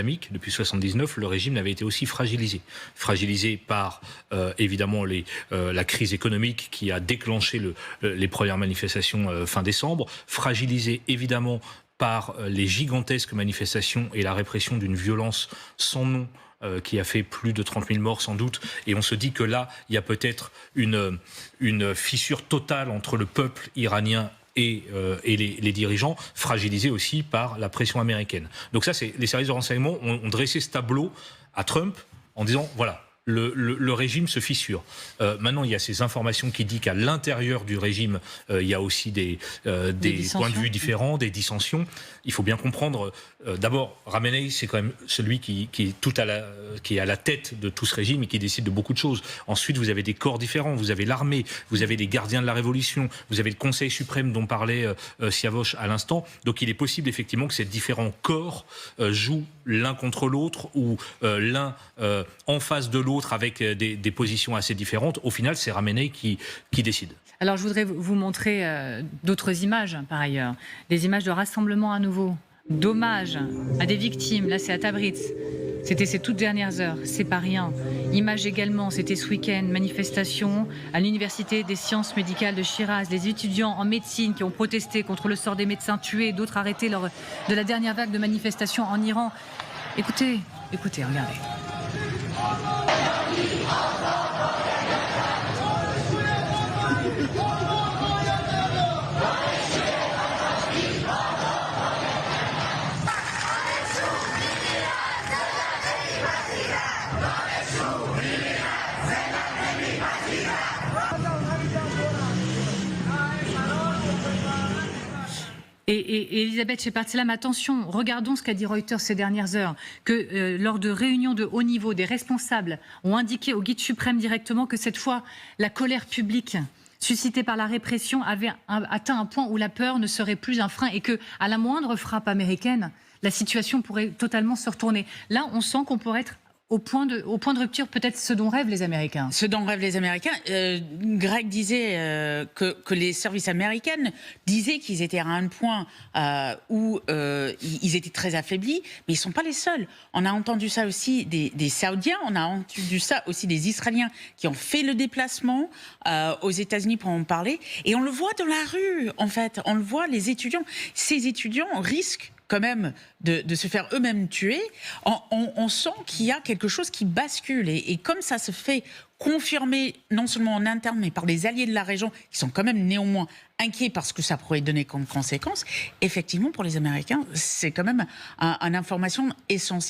Depuis 1979, le régime n'avait été aussi fragilisé. Fragilisé par, évidemment, la crise économique qui a déclenché les premières manifestations fin décembre. Fragilisé, évidemment, par les gigantesques manifestations et la répression d'une violence sans nom qui a fait plus de 30 000 morts sans doute. Et on se dit que là, il y a peut-être une fissure totale entre le peuple iranien et les dirigeants, fragilisés aussi par la pression américaine. Donc ça, les services de renseignement ont dressé ce tableau à Trump en disant, voilà, le régime se fissure. Maintenant, il y a ces informations qui disent qu'à l'intérieur du régime, il y a aussi des points de vue différents, des dissensions. Il faut bien comprendre, d'abord, Khamenei, c'est quand même celui qui est à la tête de tout ce régime et qui décide de beaucoup de choses. Ensuite, vous avez des corps différents, vous avez l'armée, vous avez les gardiens de la révolution, vous avez le Conseil suprême dont parlait Siavosh à l'instant. Donc il est possible effectivement que ces différents corps jouent l'un contre l'autre ou l'un en face de l'autre avec des positions assez différentes. Au final, c'est Khamenei qui décide. Alors, je voudrais vous montrer d'autres images, par ailleurs. Des images de rassemblement à nouveau, d'hommage à des victimes. Là, c'est à Tabriz. C'était ces toutes dernières heures. C'est pas rien. Images également, c'était ce week-end, manifestation à l'Université des sciences médicales de Shiraz. Les étudiants en médecine qui ont protesté contre le sort des médecins tués, d'autres arrêtés lors de la dernière vague de manifestations en Iran. Écoutez, regardez. Et Elisabeth Shepard-Selam, attention, regardons ce qu'a dit Reuters ces dernières heures, que lors de réunions de haut niveau, des responsables ont indiqué au guide suprême directement que cette fois, la colère publique suscitée par la répression avait atteint un point où la peur ne serait plus un frein et que, à la moindre frappe américaine, la situation pourrait totalement se retourner. Là, on sent qu'on pourrait être au point de rupture, peut-être ce dont rêvent les Américains. Ce dont rêvent les Américains. Greg disait que les services américains disaient qu'ils étaient à un point où ils étaient très affaiblis, mais ils ne sont pas les seuls. On a entendu ça aussi des Saoudiens, on a entendu ça aussi des Israéliens qui ont fait le déplacement aux États-Unis pour en parler. Et on le voit dans la rue, en fait. On le voit, les étudiants. Ces étudiants risquent quand même de se faire eux-mêmes tuer. On sent qu'il y a quelque chose qui bascule. Et comme ça se fait confirmer non seulement en interne, mais par les alliés de la région, qui sont quand même néanmoins inquiets parce que ça pourrait donner comme conséquence, effectivement, pour les Américains, c'est quand même une information essentielle.